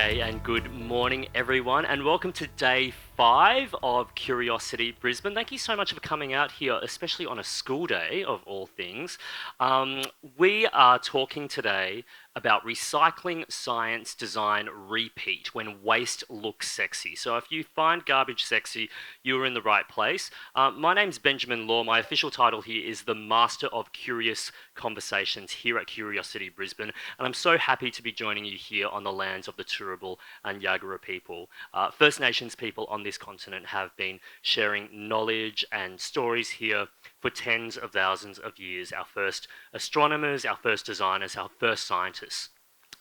day and good morning, everyone, and welcome to day 5 of Curiosity Brisbane. Thank you so much for coming out here, especially on a school day of all things. We are talking today about recycling, science, design, repeat when waste looks sexy. So if you find garbage sexy, you're in the right place. My name's Benjamin Law. My official title here is the Master of Curious Conversations here at Curiosity Brisbane, and I'm so happy to be joining you here on the lands of the Turrbal and Yagara people. First Nations people on this continent have been sharing knowledge and stories here for tens of thousands of years. Our first astronomers, our first designers, our first scientists.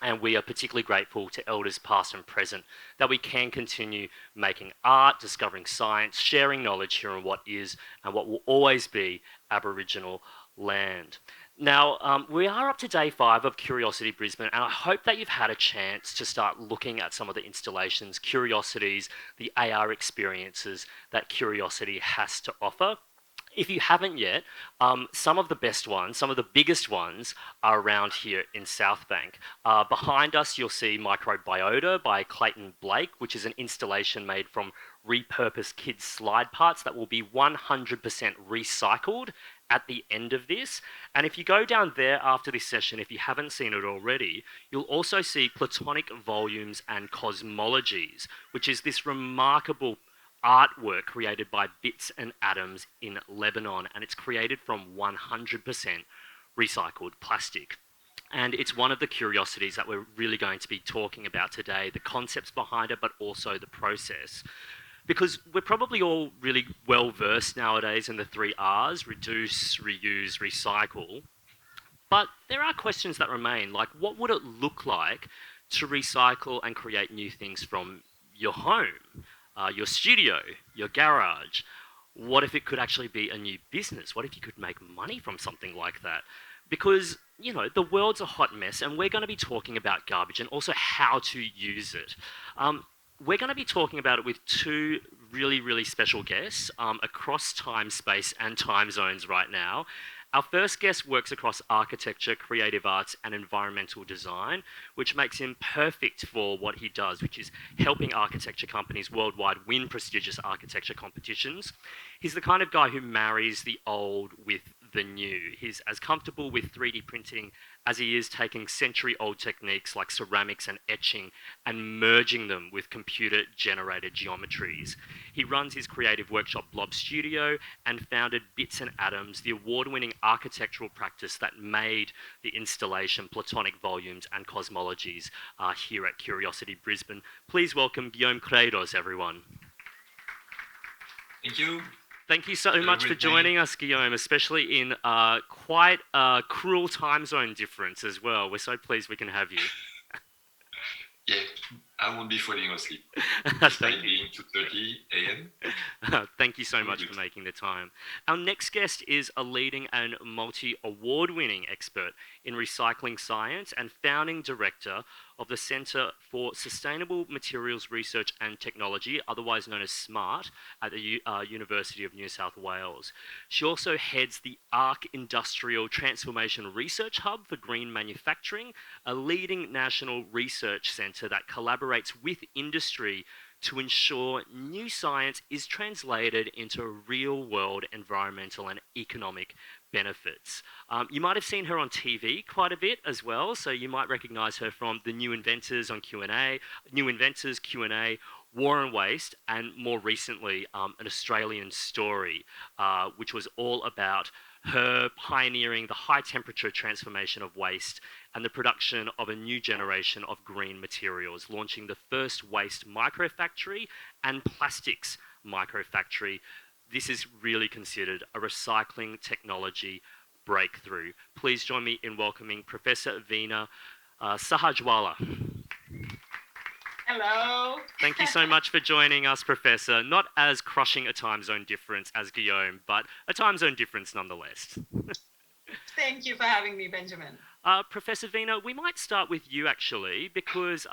And we are particularly grateful to elders past and present that we can continue making art, discovering science, sharing knowledge here on what is and what will always be Aboriginal land. Now, we are up to day 5 of Curiosity Brisbane, and I hope that you've had a chance to start looking at some of the installations, curiosities, the AR experiences that Curiosity has to offer. If you haven't yet, some of the best ones, some of the biggest ones are around here in South Bank. Behind us, you'll see Microbiota by Clayton Blake, which is an installation made from repurposed kids' slide parts that will be 100% recycled at the end of this. And if you go down there after this session, if you haven't seen it already, you'll also see Platonic Volumes and Cosmologies, which is this remarkable artwork created by Bits and Atoms in Lebanon, and it's created from 100% recycled plastic. And it's one of the curiosities that we're really going to be talking about today, the concepts behind it, but also the process. Because we're probably all really well versed nowadays in the 3 R's, reduce, reuse, recycle. But there are questions that remain, like what would it look like to recycle and create new things from your home, your studio, your garage? What if it could actually be a new business? What if you could make money from something like that? Because, you know, the world's a hot mess, and we're going to be talking about garbage and also how to use it. We're going to be talking about it with 2 really, really special guests across time, space, and time zones right now. Our first guest works across architecture, creative arts, and environmental design, which makes him perfect for what he does, which is helping architecture companies worldwide win prestigious architecture competitions. He's the kind of guy who marries the old with the new. He's as comfortable with 3D printing as he is taking century-old techniques like ceramics and etching and merging them with computer-generated geometries. He runs his creative workshop Blob Studio and founded Bits and Atoms, the award-winning architectural practice that made the installation Platonic Volumes and Cosmologies here at Curiosity Brisbane. Please welcome Guillaume Credos, everyone. Thank you. Thank you so much for joining us, Guillaume, especially in quite a cruel time zone difference as well. We're so pleased we can have you. Yeah, I won't be falling asleep. Despite being 2:30 a.m. Thank you so much for making the time. Our next guest is a leading and multi-award-winning expert in recycling science and founding director of the Centre for Sustainable Materials Research and Technology, otherwise known as SMART, at the University of New South Wales. She also heads the ARC Industrial Transformation Research Hub for Green Manufacturing, a leading national research centre that collaborates with industry to ensure new science is translated into real-world environmental and economic benefits. You might have seen her on TV quite a bit as well, so you might recognise her from the New Inventors on Q&A, New Inventors Q&A, War and Waste, and more recently, An Australian Story, which was all about her pioneering the high-temperature transformation of waste and the production of a new generation of green materials, launching the first waste microfactory and plastics microfactory. This is really considered a recycling technology breakthrough. Please join me in welcoming Professor Veena Sahajwala. Hello. Thank you so much for joining us, Professor. Not as crushing a time zone difference as Guillaume, but a time zone difference nonetheless. Thank you for having me, Benjamin. Professor Veena, we might start with you actually, because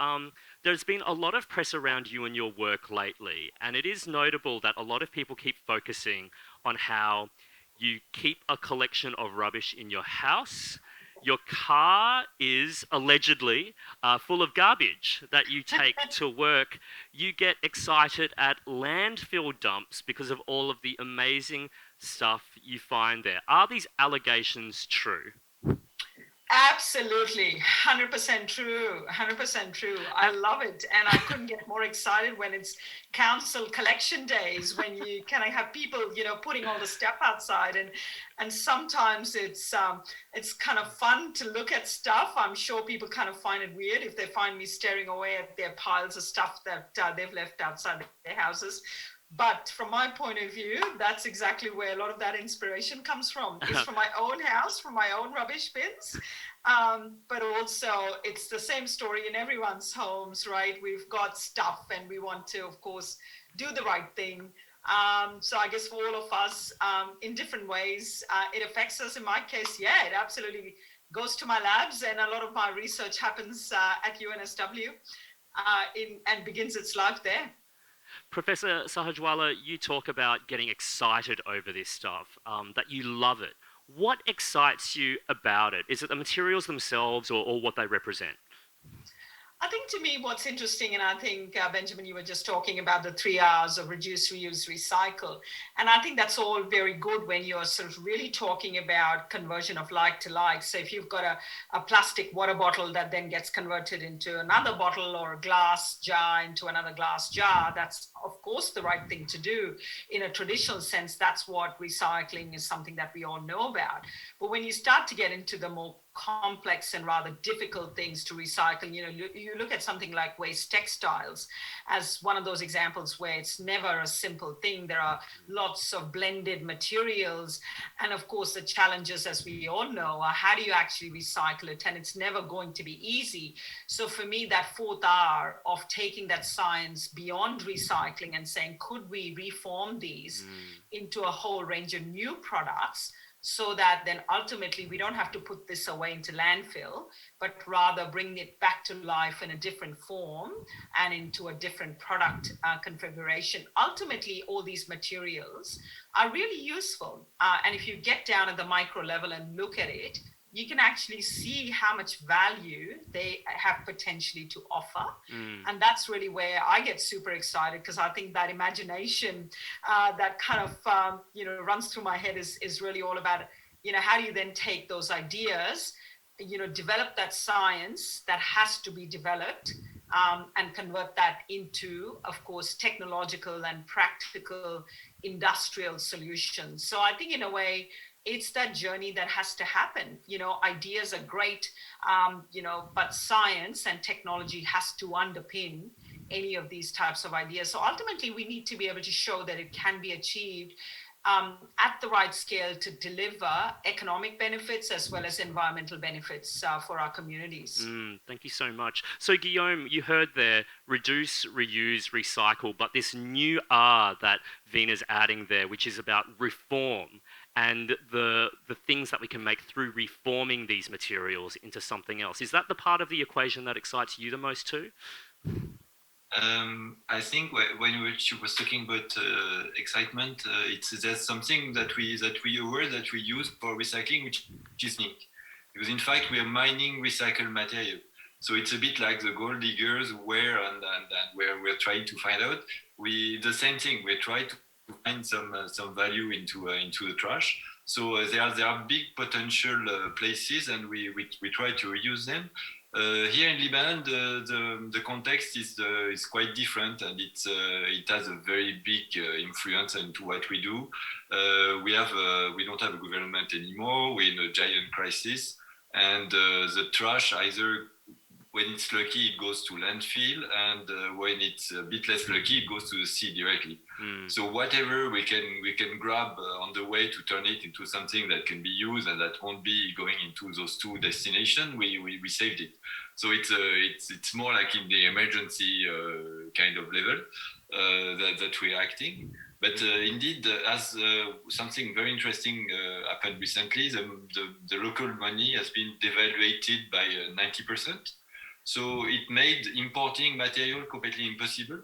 there's been a lot of press around you and your work lately, and it is notable that a lot of people keep focusing on how you keep a collection of rubbish in your house, your car is allegedly full of garbage that you take to work. You get excited at landfill dumps because of all of the amazing stuff you find there. Are these allegations true? Absolutely, 100% true, 100% true. I love it. And I couldn't get more excited when it's council collection days, when you kind of have people, putting all the stuff outside. And sometimes it's kind of fun to look at stuff. I'm sure people kind of find it weird if they find me staring away at their piles of stuff that they've left outside their houses. But from my point of view, that's exactly where a lot of that inspiration comes from. It's from my own house, from my own rubbish bins. But also, it's the same story in everyone's homes, right? We've got stuff and we want to, of course, do the right thing. So I guess for all of us, in different ways, it affects us. In my case, yeah, it absolutely goes to my labs, and a lot of my research happens at UNSW and begins its life there. Professor Sahajwala, you talk about getting excited over this stuff, that you love it. What excites you about it? Is it the materials themselves or what they represent? I think to me, what's interesting, and I think, Benjamin, you were just talking about the 3 R's of reduce, reuse, recycle. And I think that's all very good when you're sort of really talking about conversion of like to like. So if you've got a plastic water bottle that then gets converted into another bottle, or a glass jar into another glass jar, that's, of course, the right thing to do. In a traditional sense, that's what recycling is, something that we all know about. But when you start to get into the more complex and rather difficult things to recycle, you look at something like waste textiles as one of those examples where it's never a simple thing. There are lots of blended materials, and of course the challenges, as we all know, are how do you actually recycle it, and it's never going to be easy. So for me, that 4th R of taking that science beyond recycling and saying, could we reform these into a whole range of new products, so that then ultimately we don't have to put this away into landfill, but rather bring it back to life in a different form and into a different product configuration. Ultimately, all these materials are really useful. And if you get down at the micro level and look at it, you can actually see how much value they have potentially to offer. And that's really where I get super excited, because I think that imagination that kind of, runs through my head is really all about, how do you then take those ideas, develop that science that has to be developed, and convert that into, of course, technological and practical industrial solutions. So I think in a way, it's that journey that has to happen. Ideas are great, but science and technology has to underpin any of these types of ideas. So ultimately, we need to be able to show that it can be achieved at the right scale to deliver economic benefits as well as environmental benefits for our communities. Thank you so much. So Guillaume, you heard there, reduce, reuse, recycle, but this new R that Veena's adding there, which is about reform and the things that we can make through reforming these materials into something else. Is that the part of the equation that excites you the most too? I think when she was talking about excitement, there's something that we use for recycling, which is unique, because in fact we are mining recycled material. So it's a bit like the gold diggers where we're trying to find out. The same thing. We try to find some value into the trash. So there are big potential places, and we try to use them. Here in Lebanon, the context is quite different, and it has a very big influence into what we do. We don't have a government anymore. We're in a giant crisis, and the trash, either when it's lucky it goes to landfill, and when it's a bit less lucky it goes to the sea directly. So whatever we can grab on the way to turn it into something that can be used and that won't be going into those two destinations, we saved it. So it's more like in the emergency kind of level that we're acting. But indeed, as something very interesting happened recently, the local money has been devaluated by 90%. So it made importing material completely impossible.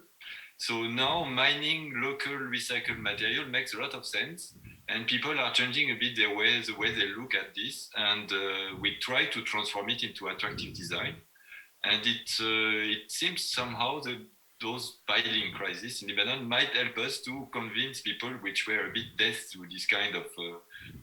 So now mining local recycled material makes a lot of sense. And people are changing a bit the way they look at this, and we try to transform it into attractive design. And it seems somehow that those piling crises in Lebanon might help us to convince people which were a bit deaf to this kind of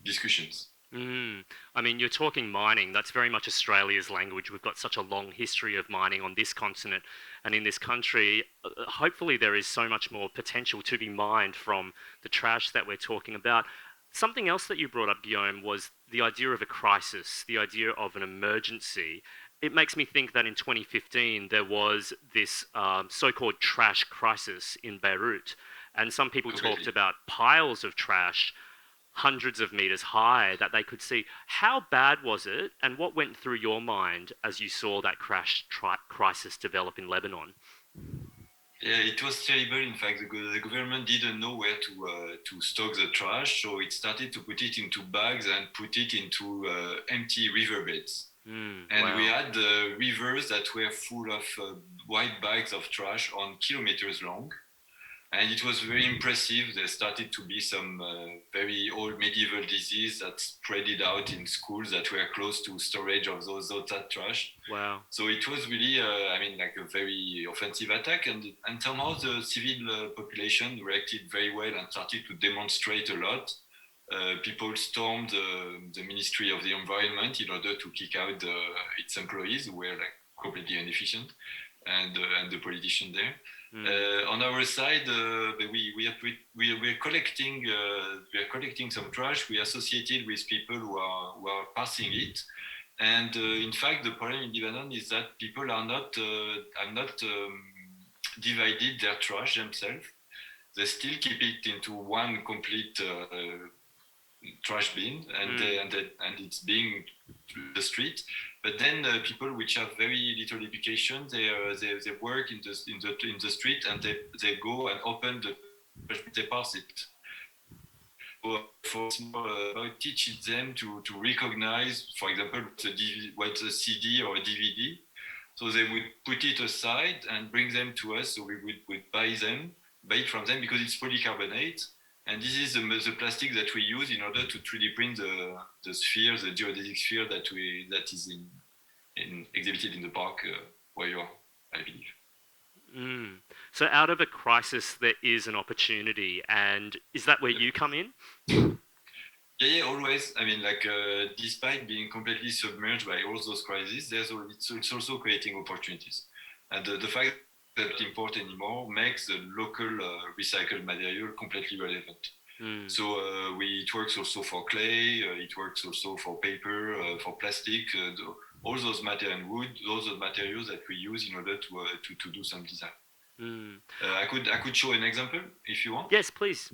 discussions. I mean, you're talking mining. That's very much Australia's language. We've got such a long history of mining on this continent and in this country. Hopefully, there is so much more potential to be mined from the trash that we're talking about. Something else that you brought up, Guillaume, was the idea of a crisis, the idea of an emergency. It makes me think that in 2015 there was this so-called trash crisis in Beirut, and some people talked about piles of trash hundreds of meters high that they could see. How bad was it, and what went through your mind as you saw that crisis develop in Lebanon? Yeah, it was terrible. In fact, the government didn't know where to stock the trash, so it started to put it into bags and put it into empty riverbeds. And wow. we had rivers that were full of white bags of trash on kilometers long. And it was very impressive. There started to be some very old medieval disease that spreaded out in schools that were close to storage of that trash. Wow. So it was really, like a very offensive attack. And somehow the civil population reacted very well and started to demonstrate a lot. People stormed the Ministry of the Environment in order to kick out its employees who were like completely inefficient, and the politician there. On our side, we are collecting some trash. We associated with people who are passing it, and in fact, the problem in Lebanon is that people are not divided their trash themselves. They still keep it into one complete trash bin, and it's being to the street. But then people which have very little education, they work in the street, and they go and open they pass it. For about teaching them to recognize, for example, what's a CD or a DVD. So they would put it aside and bring them to us. So we would buy it from them, because it's polycarbonate. And this is the plastic that we use in order to 3D print the sphere, the geodesic sphere that is exhibited in the park where you are, I believe. So out of a crisis, there is an opportunity, and is that where you come in? Yeah, always. I mean, like, despite being completely submerged by all those crises, it's also creating opportunities. And the fact that it's important anymore makes the local recycled material completely relevant. So it works also for clay, it works also for paper, for plastic, all those materials, and wood, those are materials that we use in order to do some design. I could show an example if you want. Yes, please.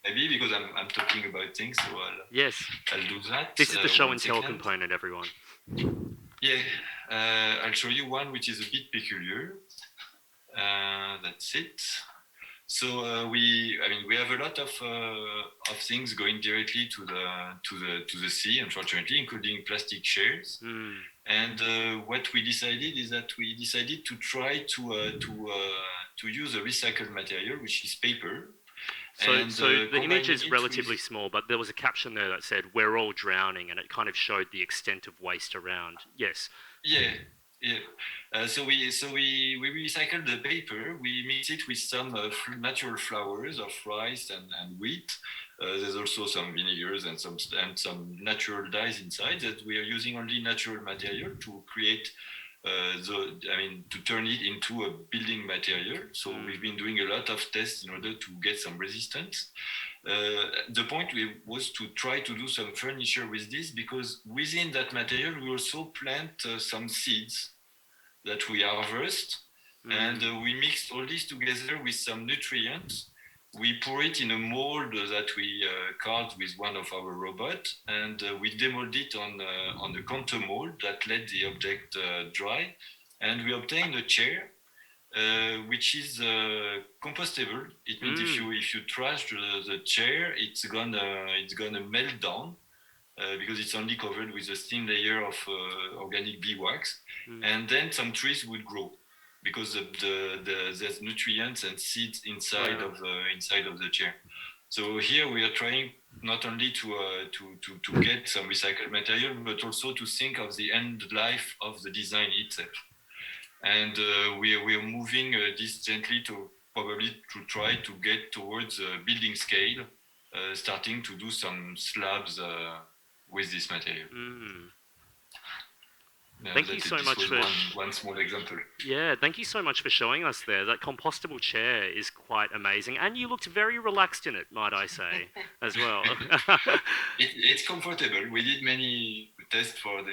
Maybe because I'm talking about things, so I'll do that. This is the show and tell component, everyone. Yeah, I'll show you one which is a bit peculiar. That's it. So we have a lot of things going directly to the sea, unfortunately, including plastic shares. And what we decided is that we decided to try to use a recycled material, which is paper. So the image is relatively small, but there was a caption there that said, "We're all drowning," and it kind of showed the extent of waste around. Yes. Yeah. So we recycle the paper. We mix it with some natural flours of rice and wheat. There's also some vinegars and some natural dyes inside, that we are using only natural material to create to turn it into a building material. So we've been doing a lot of tests in order to get some resistance. The point was to try to do some furniture with this, because within that material we also plant some seeds that we harvest, and we mixed all this together with some nutrients. We pour it in a mold that we carved with one of our robots, and we demold it on the counter mold that let the object dry, and we obtained a chair which is compostable. It means if you trash the chair, it's gonna melt down. Because it's only covered with a thin layer of organic beeswax, and then some trees would grow, because there's nutrients and seeds inside of the chair. So here we are trying not only to get some recycled material, but also to think of the end life of the design itself. And we are moving this gently to probably to try to get towards building scale, starting to do some slabs with this material. Yeah, Thank you so much for one small example. Yeah, thank you so much for showing us there. That compostable chair is quite amazing, and you looked very relaxed in it, might I say, as well. It's comfortable. We did many tests for the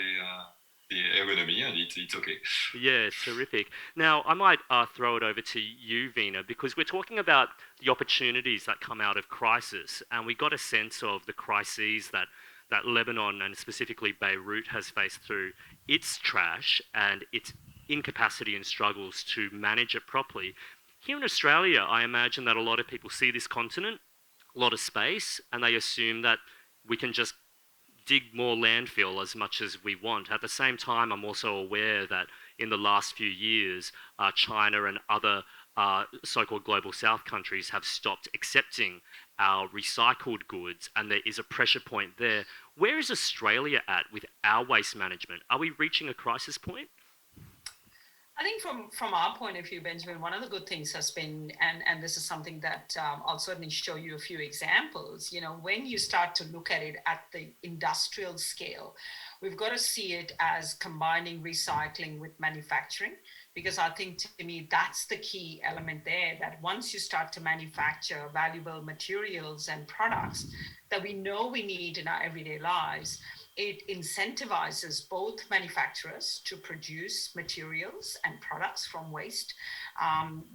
ergonomy, and it's okay. Yeah, terrific. Now, I might throw it over to you, Vina, because we're talking about the opportunities that come out of crisis, and we got a sense of the crises that Lebanon and specifically Beirut has faced through its trash and its incapacity and struggles to manage it properly. Here in Australia, I imagine that a lot of people see this continent, a lot of space, and they assume that we can just dig more landfill as much as we want. At the same time, I'm also aware that in the last few years, China and other so-called global south countries have stopped accepting our recycled goods, and there is a pressure point there. Where is Australia at with our waste management? Are we reaching a crisis point? I think from our point of view, Benjamin, one of the good things has been, and this is something that I'll certainly show you a few examples, when you start to look at it at the industrial scale, we've got to see it as combining recycling with manufacturing, because I think to me, that's the key element there, that once you start to manufacture valuable materials and products that we know we need in our everyday lives, it incentivizes both manufacturers to produce materials and products from waste,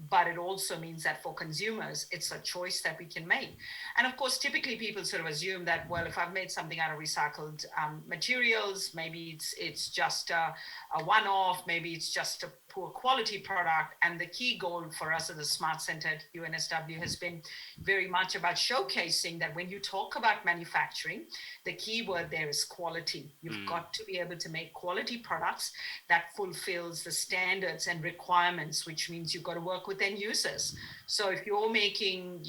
but it also means that for consumers, it's a choice that we can make. And of course, typically people sort of assume that, well, if I've made something out of recycled materials, maybe it's just a one-off, maybe it's just a poor quality product. And the key goal for us at the Smart Center at UNSW has been very much about showcasing that when you talk about manufacturing, the key word there is quality. You've got to be able to make quality products that fulfills the standards and requirements, which means you've got to work with end users. So if you're making,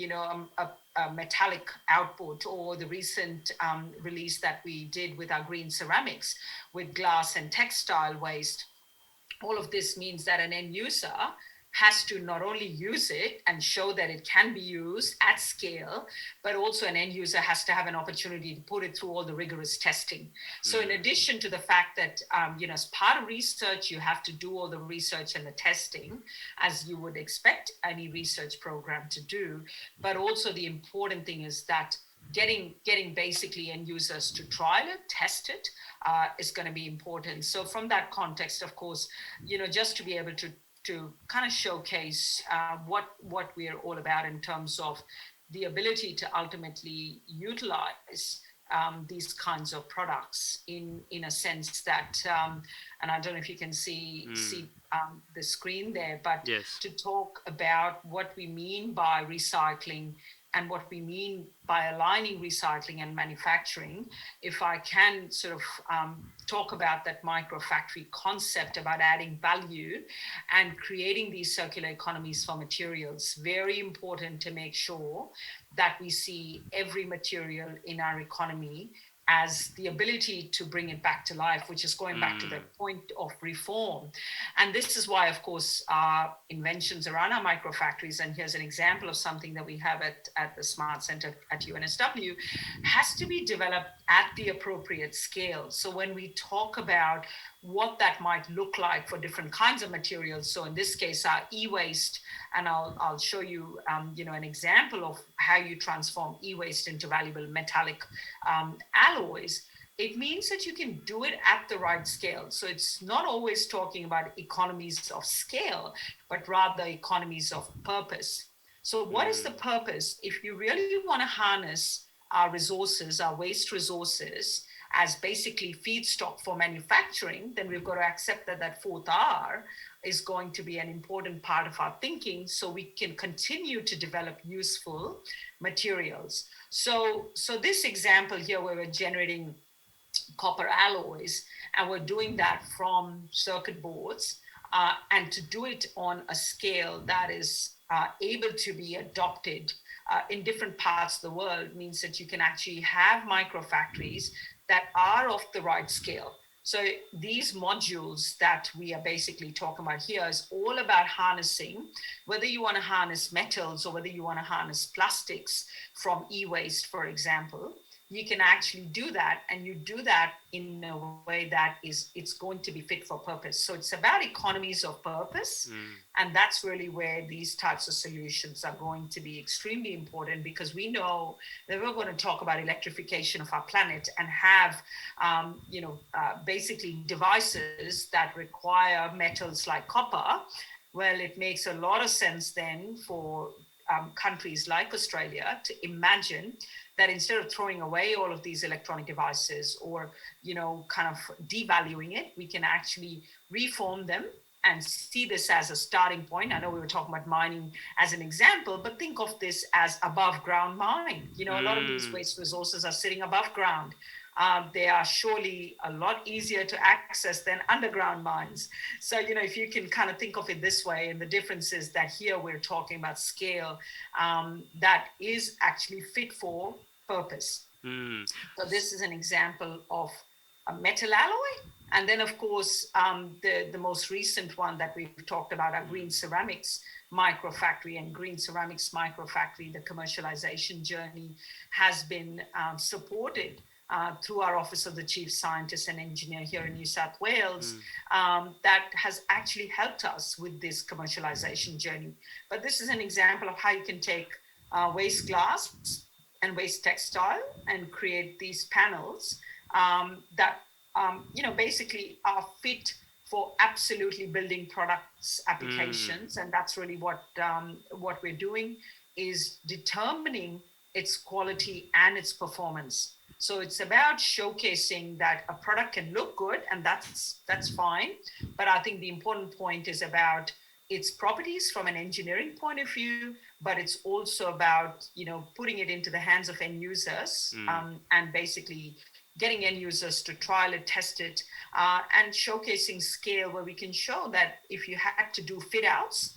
a metallic output, or the recent release that we did with our green ceramics with glass and textile waste, all of this means that an end user has to not only use it and show that it can be used at scale, but also an end user has to have an opportunity to put it through all the rigorous testing. So in addition to the fact that, as part of research, you have to do all the research and the testing, as you would expect any research program to do, but also the important thing is that getting basically end users to trial it, test it, is going to be important. So from that context, of course, just to be able to kind of showcase what we're all about in terms of the ability to ultimately utilize these kinds of products in a sense that, and I don't know if you can see the screen there, but yes, to talk about what we mean by recycling and what we mean by aligning recycling and manufacturing, if I can sort of talk about that micro factory concept about adding value and creating these circular economies for materials, very important to make sure that we see every material in our economy as the ability to bring it back to life, which is going back to the point of reform. And this is why, of course, our inventions around our microfactories, and here's an example of something that we have at the Smart Center at UNSW, has to be developed at the appropriate scale. So when we talk about what that might look like for different kinds of materials, so in this case, our e-waste, and I'll show you, an example of how you transform e-waste into valuable metallic alloys. It means that you can do it at the right scale. So it's not always talking about economies of scale, but rather economies of purpose. So what is the purpose? If you really want to harness our resources, our waste resources, as basically feedstock for manufacturing, then we've got to accept that fourth R is going to be an important part of our thinking, so we can continue to develop useful materials. So this example here, where we're generating copper alloys, and we're doing that from circuit boards, and to do it on a scale that is able to be adopted in different parts of the world means that you can actually have micro factories that are of the right scale. So these modules that we are basically talking about here is all about harnessing, whether you want to harness metals or whether you want to harness plastics from e-waste, for example. You can actually do that, and you do that in a way that it's going to be fit for purpose. So it's about economies of purpose, and that's really where these types of solutions are going to be extremely important, because we know that we're going to talk about electrification of our planet and have basically devices that require metals like copper. Well, it makes a lot of sense then for countries like Australia to imagine that instead of throwing away all of these electronic devices or, kind of devaluing it, we can actually reform them and see this as a starting point. I know we were talking about mining as an example, but think of this as above ground mine. A lot of these waste resources are sitting above ground. They are surely a lot easier to access than underground mines. So, if you can kind of think of it this way, and the difference is that here we're talking about scale that is actually fit for purpose. So this is an example of a metal alloy. And then, of course, the most recent one that we've talked about, our green ceramics microfactory. And green ceramics microfactory, the commercialization journey has been supported through our Office of the Chief Scientist and Engineer here in New South Wales, that has actually helped us with this commercialization journey. But this is an example of how you can take waste glass and waste textile and create these panels that basically are fit for absolutely building products applications. And that's really what we're doing, is determining its quality and its performance. So it's about showcasing that a product can look good, and that's fine. But I think the important point is about its properties from an engineering point of view, but it's also about, putting it into the hands of end users and basically getting end users to trial it, test it, and showcasing scale where we can show that if you had to do fit outs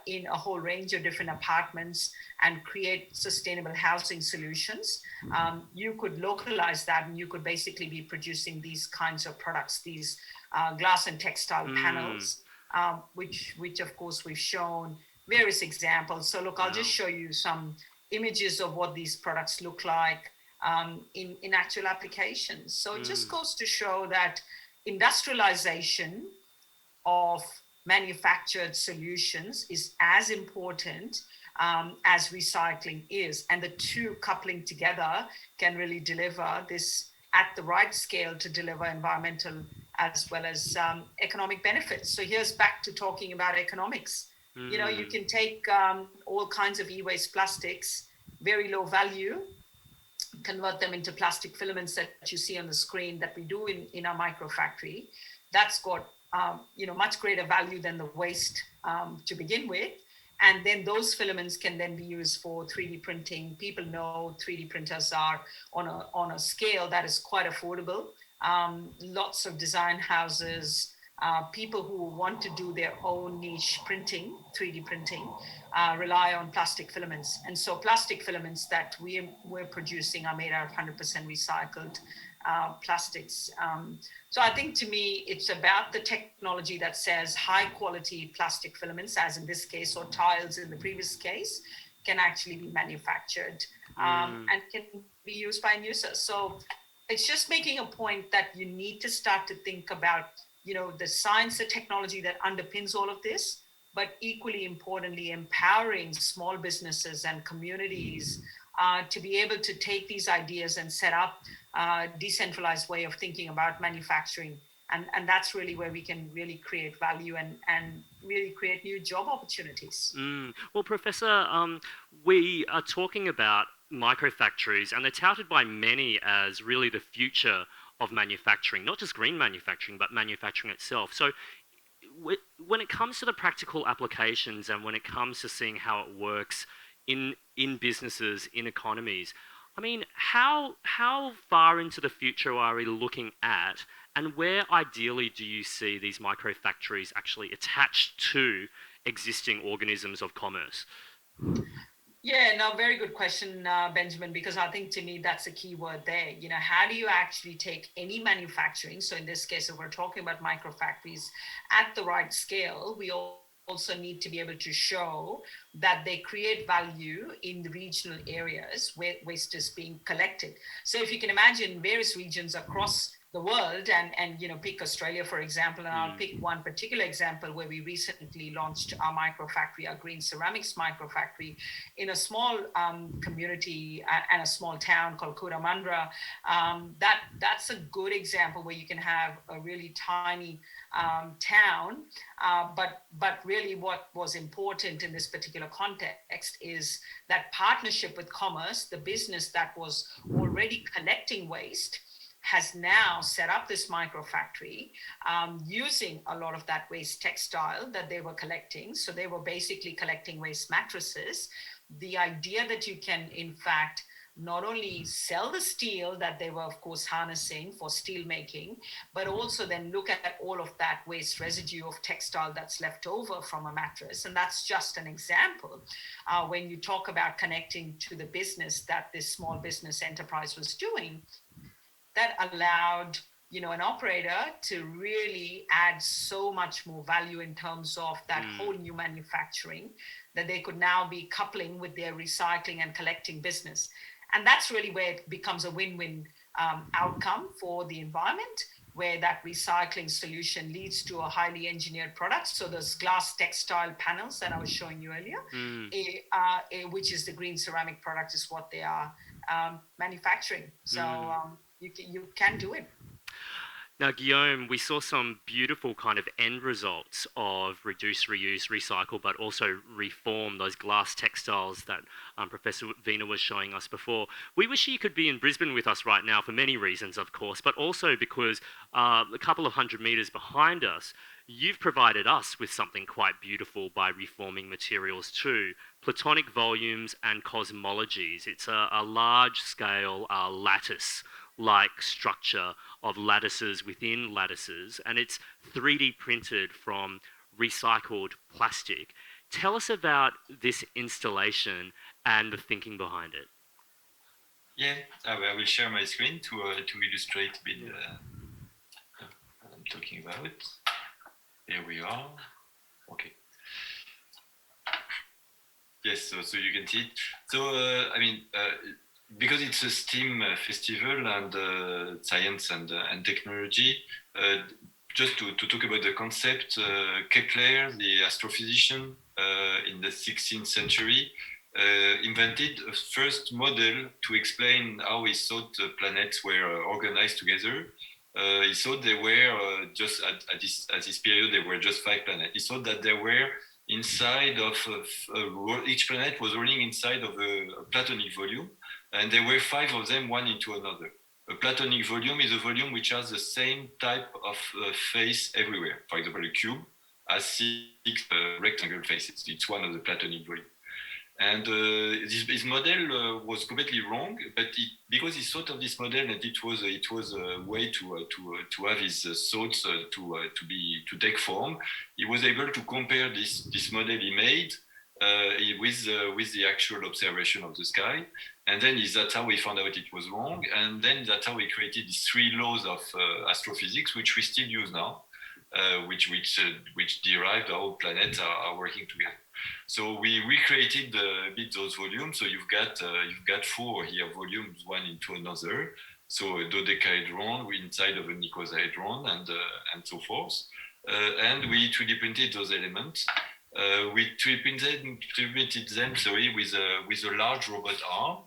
in a whole range of different apartments and create sustainable housing solutions, you could localize that, and you could basically be producing these kinds of products, these glass and textile panels, which of course we've shown various examples. So look, I'll just show you some images of what these products look like in actual applications. So it just goes to show that industrialization of manufactured solutions is as important as recycling is. And the two coupling together can really deliver this at the right scale to deliver environmental as well as economic benefits. So here's back to talking about economics. You can take all kinds of e-waste plastics, very low value, convert them into plastic filaments that you see on the screen that we do in our microfactory. That's got much greater value than the waste to begin with. And then those filaments can then be used for 3D printing. People know 3D printers are on a scale that is quite affordable. Lots of design houses, people who want to do their own niche printing, 3D printing, rely on plastic filaments. And so plastic filaments that we're producing are made out of 100% recycled plastics. So I think, to me, it's about the technology that says high quality plastic filaments, as in this case, or tiles in the previous case, can actually be manufactured and can be used by users. So it's just making a point that you need to start to think about, the science, the technology that underpins all of this, but equally importantly, empowering small businesses and communities to be able to take these ideas and set up a decentralized way of thinking about manufacturing. And that's really where we can really create value and really create new job opportunities. Well, Professor, we are talking about microfactories, and they're touted by many as really the future of manufacturing, not just green manufacturing, but manufacturing itself. So when it comes to the practical applications and when it comes to seeing how it works in businesses, in economies, I mean, how far into the future are we looking at, and where ideally do you see these microfactories actually attached to existing organisms of commerce? Yeah, no, very good question, Benjamin, because I think to me that's a key word there. How do you actually take any manufacturing? So in this case, if we're talking about micro factories at the right scale, we also need to be able to show that they create value in the regional areas where waste is being collected. So if you can imagine various regions across the world and pick Australia for example, and I'll pick one particular example where we recently launched our micro factory, our green ceramics micro factory, in a small community and a small town called Kuramandra. That's a good example where you can have a really tiny town, but really what was important in this particular context is that partnership with commerce, the business that was already collecting waste has now set up this micro factory using a lot of that waste textile that they were collecting. So they were basically collecting waste mattresses. The idea that you can, in fact, not only sell the steel that they were, of course, harnessing for steel making, but also then look at all of that waste residue of textile that's left over from a mattress. And that's just an example. When you talk about connecting to the business that this small business enterprise was doing, that allowed an operator to really add so much more value in terms of that whole new manufacturing that they could now be coupling with their recycling and collecting business. And that's really where it becomes a win-win outcome for the environment, where that recycling solution leads to a highly engineered product. So those glass textile panels that I was showing you earlier, which is the green ceramic product, is what they are manufacturing. So you can do it. Now, Guillaume, we saw some beautiful kind of end results of reduce, reuse, recycle, but also reform, those glass textiles that Professor Veena was showing us before. We wish you could be in Brisbane with us right now for many reasons, of course, but also because a couple of 100 metres behind us, you've provided us with something quite beautiful by reforming materials too, platonic volumes and cosmologies. It's a large-scale lattice-like structure of lattices within lattices, and it's 3D printed from recycled plastic. Tell us about this installation and the thinking behind it. Yeah, I will share my screen to illustrate a bit what I'm talking about. Here we are. Okay. Yes, so you can see it. So, because it's a STEAM festival and science and technology, just to talk about the concept, Kepler, the astrophysician in the 16th century, invented a first model to explain how he thought planets were organized together. He thought they were just at this period, there were just 5 planets. He thought that there were inside of each planet was running inside of a platonic volume, and there were 5 of them, one into another. A platonic volume is a volume which has the same type of face everywhere. For example, a cube has 6 rectangle faces. It's one of the platonic volumes. And this model was completely wrong, but because he thought of this model and it was a way to have his thoughts to take form, he was able to compare this model he made with the actual observation of the sky, and then that's how he found out it was wrong, and then that's how he created these 3 laws of astrophysics, which we still use now, which derive how planets are working together. So we recreated a bit those volumes. So you've got 4 here volumes, one into another. So a dodecahedron inside of an icosahedron and so forth. And we 3D printed those elements. We 3D printed them with a large robot arm,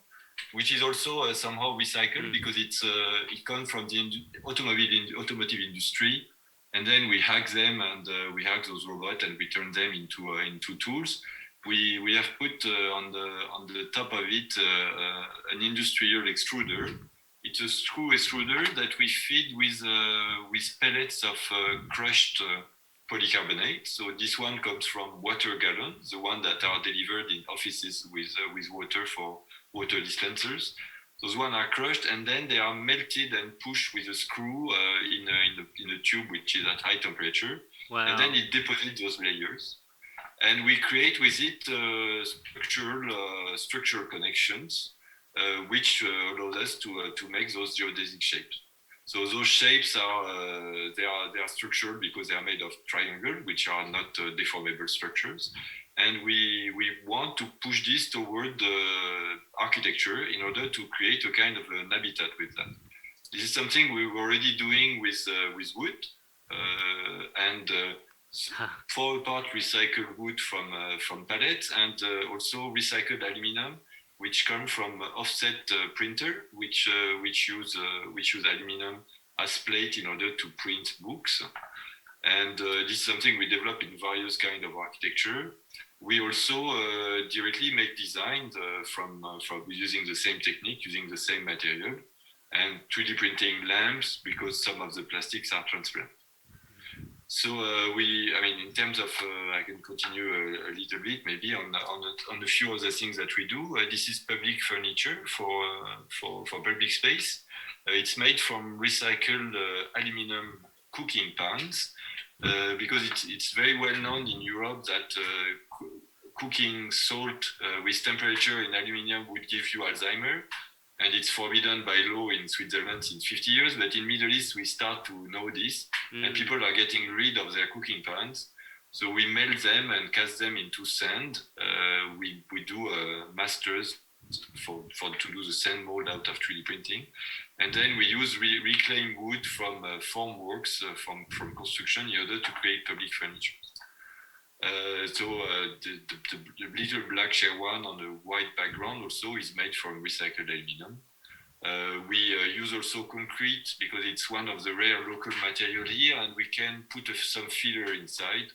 which is also somehow recycled because it comes from the automotive industry. And then we hack them and we hack those robots and we turn them into tools. We have put on the top of it an industrial extruder. It's a screw extruder that we feed with pellets of crushed polycarbonate. So this one comes from water gallons, the one that are delivered in offices with water for water dispensers. Those ones are crushed and then they are melted and pushed with a screw in a tube which is at high temperature. Wow. And then it deposits those layers. and we create with it structural connections, which allows us to make those geodesic shapes. So those shapes they are structural because they are made of triangle, which are not deformable structures. And we want to push this toward architecture in order to create a kind of an habitat with that. This is something we were already doing with wood, and for a part recycled wood from pallets, and also recycled aluminum, which come from offset printer, which use aluminum as plate in order to print books. And this is something we develop in various kind of architecture. We also directly make designs from using the same technique, using the same material, and 3D printing lamps because some of the plastics are transparent. So in terms of, I can continue a little bit maybe on a few other things that we do. This is public furniture for public space. It's made from recycled aluminum cooking pans because it's very well known in Europe that cooking salt with temperature in aluminum would give you Alzheimer. And it's forbidden by law in Switzerland since 50 years. But in Middle East, we start to know this, and people are getting rid of their cooking pans. So we melt them and cast them into sand. We do masters to do the sand mold out of 3D printing. And then we use reclaimed wood from formworks, from construction in order to create public furniture. The little black Sherwan on a white background also is made from recycled aluminum. We use also concrete because it's one of the rare local material here, and we can put some filler inside.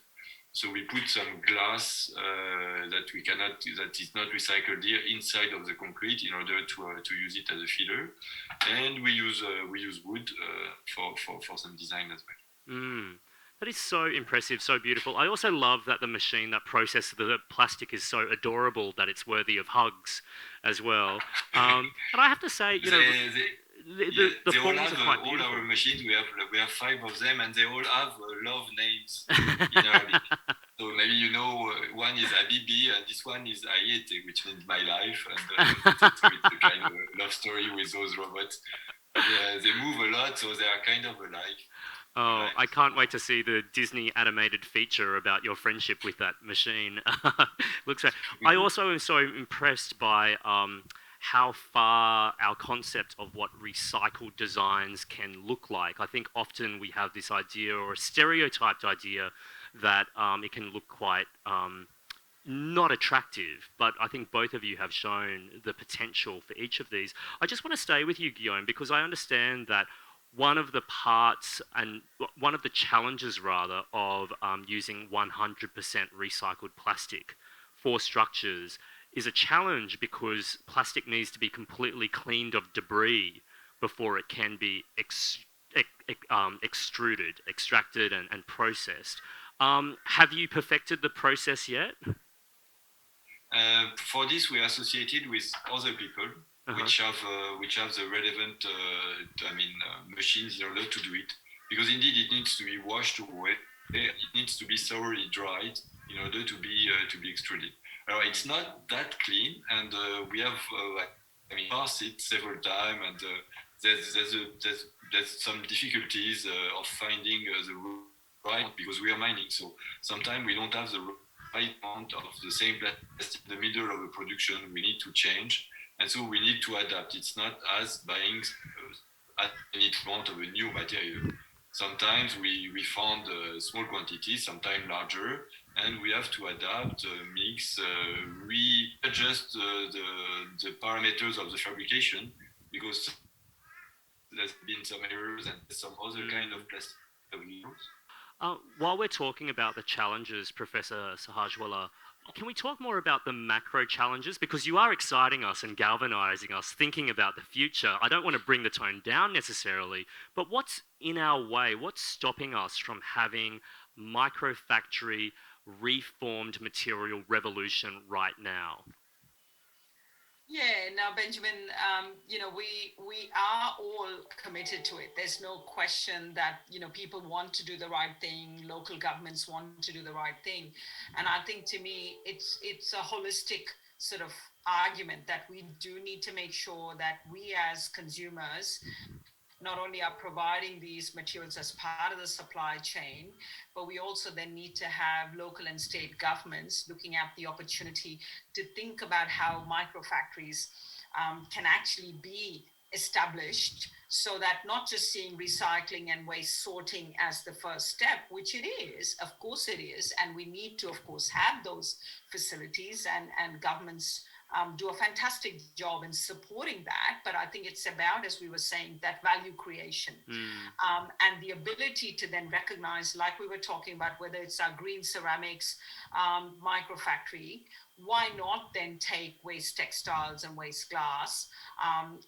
So we put some glass that is not recycled here inside of the concrete in order to use it as a filler, and we use wood for some design as well. That is so impressive, so beautiful. I also love that the machine that processes the plastic is so adorable that it's worthy of hugs as well. And I have to say, the forms are quite beautiful. All our machines, we have 5 of them, and they all have love names in Arabic. So maybe one is Habibi, and this one is Ayete, which means my life, and it's a kind of love story with those robots. They move a lot, so they are kind of alike. Oh, I can't wait to see the Disney animated feature about your friendship with that machine. Looks great. I also am so impressed by how far our concept of what recycled designs can look like. I think often we have this idea or a stereotyped idea that it can look quite not attractive, but I think both of you have shown the potential for each of these. I just want to stay with you, Guillaume, because I understand that one of the parts and one of the challenges rather of using 100% recycled plastic for structures is a challenge because plastic needs to be completely cleaned of debris before it can be extracted and processed. Have you perfected the process yet? For this, we are associated with other people which have the relevant machines in order to do it, because indeed it needs to be washed away, it needs to be thoroughly dried in order to be extruded. It's not that clean, and we have passed it several times, and there's some difficulties of finding the right, because we are mining, so sometimes we don't have the right amount of the same plastic in the middle of the production. We need to change. And so we need to adapt. It's not as buying any amount of a new material. Sometimes we found small quantities, sometimes larger, and we have to adapt, mix, readjust the parameters of the fabrication, because there's been some errors and some other kind of plastic. While we're talking about the challenges, Professor Sahajwala, can we talk more about the macro challenges? Because you are exciting us and galvanizing us, thinking about the future. I don't want to bring the tone down necessarily, but what's in our way? What's stopping us from having microfactory, reformed material revolution right now? Yeah, now Benjamin, we are all committed to it. There's no question that people want to do the right thing, local governments want to do the right thing, and I think to me it's a holistic sort of argument that we do need to make sure that we as consumers not only are providing these materials as part of the supply chain, but we also then need to have local and state governments looking at the opportunity to think about how microfactories can actually be established so that not just seeing recycling and waste sorting as the first step, which it is, of course it is, and we need to, of course, have those facilities and governments do a fantastic job in supporting that. But I think it's about, as we were saying, that value creation and the ability to then recognize, like we were talking about, whether it's our green ceramics microfactory, why not then take waste textiles and waste glass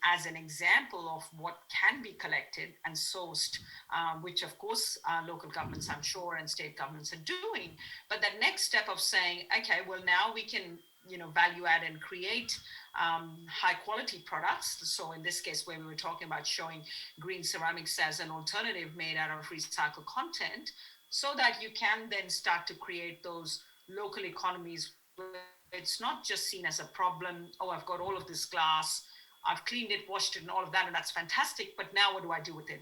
as an example of what can be collected and sourced, which of course local governments, I'm sure, and state governments are doing. But that next step of saying, okay, well, now we can value add and create high quality products. So in this case, where we were talking about showing green ceramics as an alternative made out of recycled content, so that you can then start to create those local economies where it's not just seen as a problem. Oh, I've got all of this glass, I've cleaned it, washed it, and all of that, and that's fantastic. But now what do I do with it?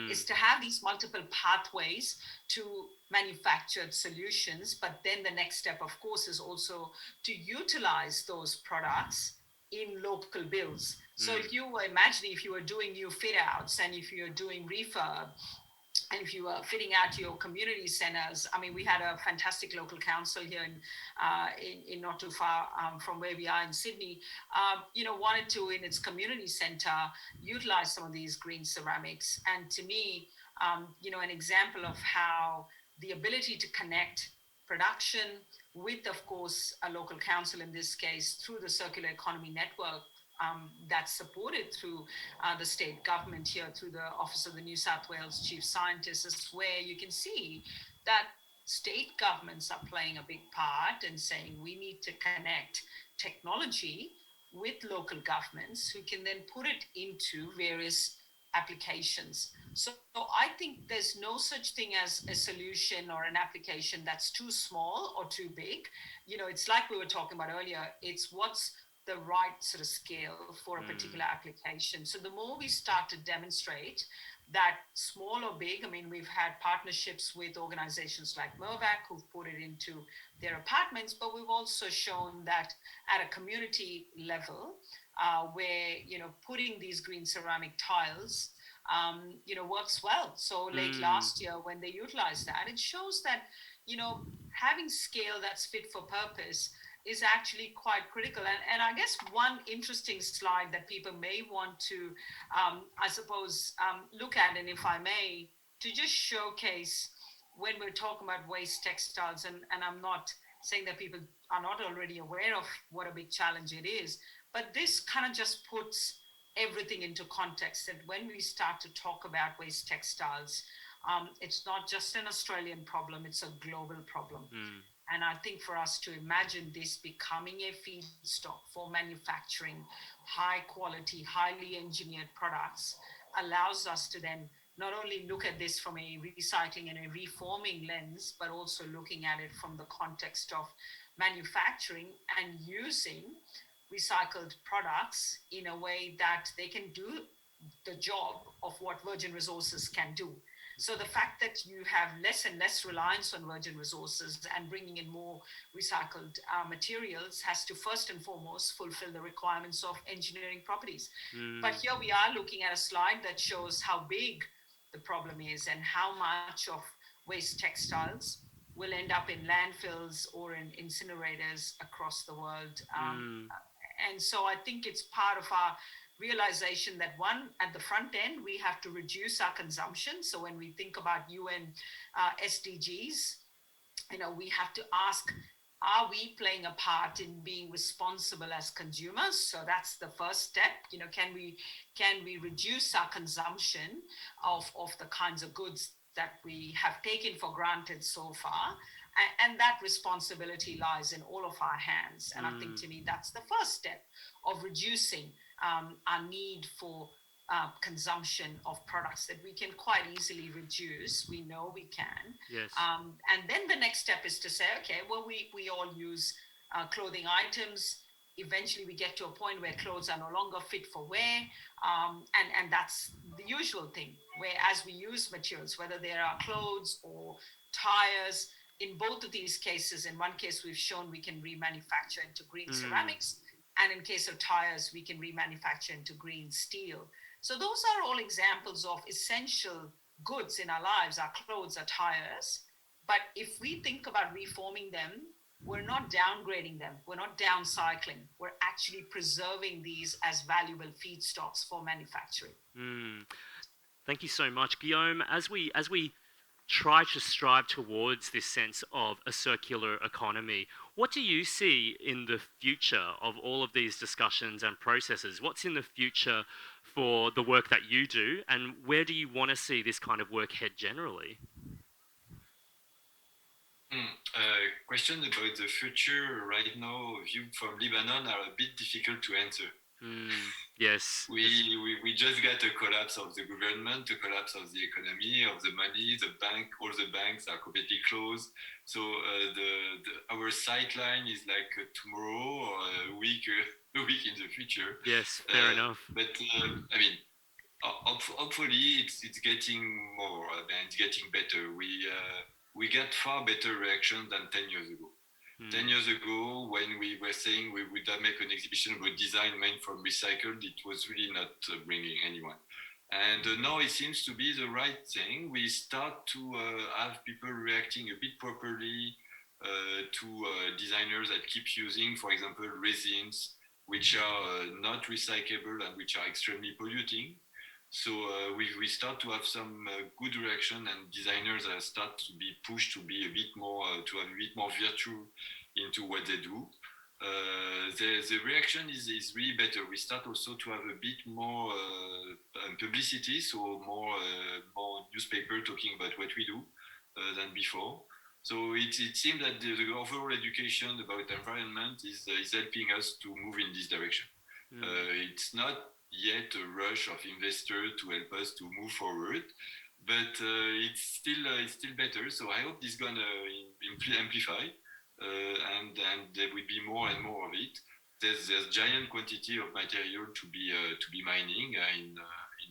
Is to have these multiple pathways to manufactured solutions. But then the next step, of course, is also to utilize those products in local builds. So if you were imagining, if you were doing new fit outs and if you're doing refurb, and if you are fitting out your community centers, I mean, we had a fantastic local council here in not too far from where we are in Sydney, wanted to, in its community center, utilize some of these green ceramics. And to me, an example of how the ability to connect production with, of course, a local council in this case, through the circular economy network, that's supported through the state government here, through the Office of the New South Wales Chief Scientist, is where you can see that state governments are playing a big part in saying we need to connect technology with local governments who can then put it into various applications. So I think there's no such thing as a solution or an application that's too small or too big. It's like we were talking about earlier, it's what's the right sort of scale for a particular application. So the more we start to demonstrate that, small or big, I mean, we've had partnerships with organizations like Mervac who've put it into their apartments, but we've also shown that at a community level, where, putting these green ceramic tiles, works well. So late last year, when they utilized that, it shows that, having scale that's fit for purpose is actually quite critical. And I guess one interesting slide that people may want to, I suppose, look at, and if I may, to just showcase when we're talking about waste textiles, and I'm not saying that people are not already aware of what a big challenge it is, but this kind of just puts everything into context, that when we start to talk about waste textiles, it's not just an Australian problem, it's a global problem. And I think for us to imagine this becoming a feedstock for manufacturing high quality, highly engineered products allows us to then not only look at this from a recycling and a reforming lens, but also looking at it from the context of manufacturing and using recycled products in a way that they can do the job of what virgin resources can do. So the fact that you have less and less reliance on virgin resources and bringing in more recycled materials has to first and foremost fulfill the requirements of engineering properties. But here we are looking at a slide that shows how big the problem is and how much of waste textiles will end up in landfills or in incinerators across the world. And so I think it's part of our realization that, one, at the front end, we have to reduce our consumption. So when we think about UN SDGs, we have to ask, are we playing a part in being responsible as consumers? So that's the first step. Can we reduce our consumption of the kinds of goods that we have taken for granted so far? And that responsibility lies in all of our hands. And I think to me, that's the first step of reducing our need for consumption of products that we can quite easily reduce. We know we can. Yes. And then the next step is to say, okay, well, we all use clothing items. Eventually we get to a point where clothes are no longer fit for wear. And that's the usual thing, where as we use materials, whether they are clothes or tires, in both of these cases, in one case we've shown we can remanufacture into green ceramics, and in case of tires, we can remanufacture into green steel. So those are all examples of essential goods in our lives, our clothes, our tires. But if we think about reforming them, we're not downgrading them. We're not downcycling. We're actually preserving these as valuable feedstocks for manufacturing. Thank you so much, Guillaume. As we try to strive towards this sense of a circular economy, what do you see in the future of all of these discussions and processes? What's in the future for the work that you do, and where do you want to see this kind of work head generally? Questions about the future right now, viewed from Lebanon, are a bit difficult to answer. Yes. We just got a collapse of the government, a collapse of the economy, of the money, the bank, all the banks are completely closed. So our sightline is like tomorrow or a week in the future. Yes, fair enough. But I mean, hopefully it's getting more and it's getting better. We get far better reaction than 10 years ago. 10 years ago, when we were saying we would make an exhibition about design made from recycled, it was really not bringing anyone. And now it seems to be the right thing. We start to have people reacting a bit properly to designers that keep using, for example, resins, which are not recyclable and which are extremely polluting. So we start to have some good reaction, and designers start to be pushed to be a bit more, to have a bit more virtue into what they do. The reaction is really better. We start also to have a bit more publicity, so more newspaper talking about what we do than before. So it seems that the overall education about environment is helping us to move in this direction. It's not yet a rush of investors to help us to move forward, but it's still better. So I hope this is gonna amplify, and there will be more and more of it. There's giant quantity of material to be mining in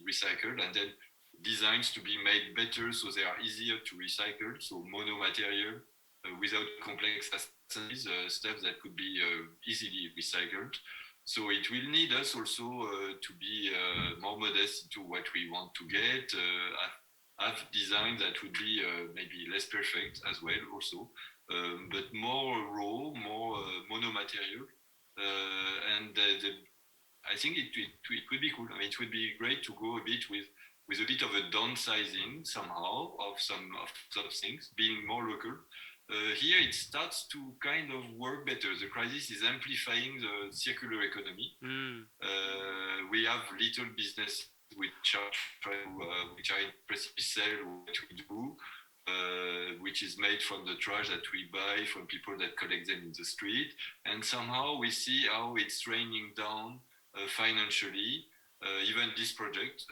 recycled, and then designs to be made better so they are easier to recycle. So mono material without complex assemblies, stuff that could be easily recycled. So it will need us also to be more modest into what we want to get, have design that would be maybe less perfect as well also, but more raw, more mono material. And I think it could be cool. I mean, it would be great to go a bit with a bit of a downsizing somehow of some things, being more local. Here it starts to kind of work better. The crisis is amplifying the circular economy. We have little business which are impressive sell what we do, which is made from the trash that we buy from people that collect them in the street, and somehow we see how it's raining down financially. Even this project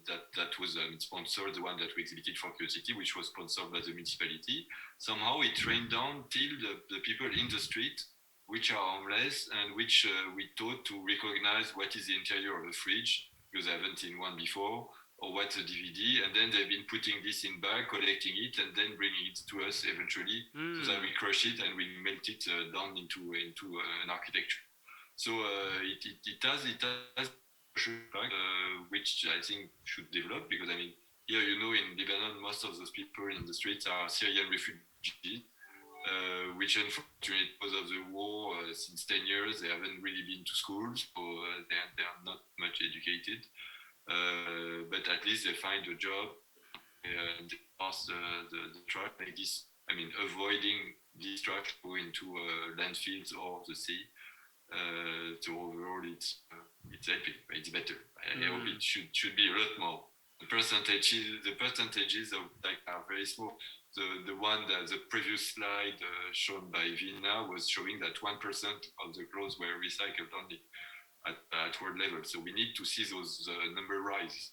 that was sponsored, the one that we exhibited for Curiosity, which was sponsored by the municipality, somehow it rained down till the people in the street, which are homeless and which we taught to recognize what is the interior of a fridge, because I haven't seen one before, or what's a DVD, and then they've been putting this in bag, collecting it, and then bringing it to us eventually, so that we crush it and we melt it down into an architecture. So it has which I think should develop, because I mean, here, you know, in Lebanon, most of those people in the streets are Syrian refugees, which unfortunately, because of the war, since 10 years, they haven't really been to school, so they are not much educated. But at least they find a job and they pass the trash, like this, I mean, avoiding this trash going into landfills or the sea. So overall, it's helping. It's better. I hope it should be a lot more. The percentages of like are very small. the previous slide shown by Vina was showing that 1% of the clothes were recycled only at world level. So we need to see those number rise.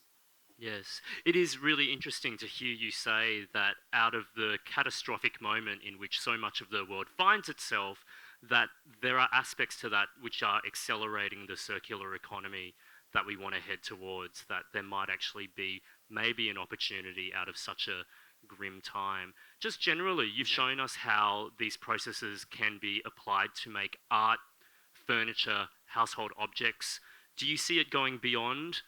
Yes, it is really interesting to hear you say that out of the catastrophic moment in which so much of the world finds itself, that there are aspects to that which are accelerating the circular economy that we want to head towards, that there might actually be maybe an opportunity out of such a grim time. Just generally, you've shown us how these processes can be applied to make art, furniture, household objects. Do you see it going beyond?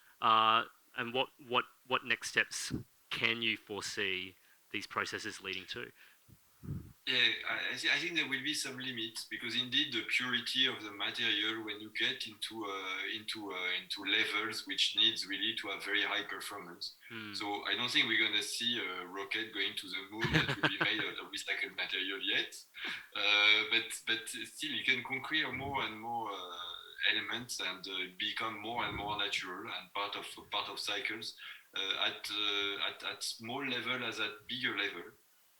And what next steps can you foresee these processes leading to? Yeah, I think there will be some limits because indeed the purity of the material when you get into levels which needs really to have very high performance. So I don't think we're going to see a rocket going to the moon that will be made out of recycled material yet. But still, you can conquer more and more elements and become more and more natural and part of cycles at small level as at bigger level.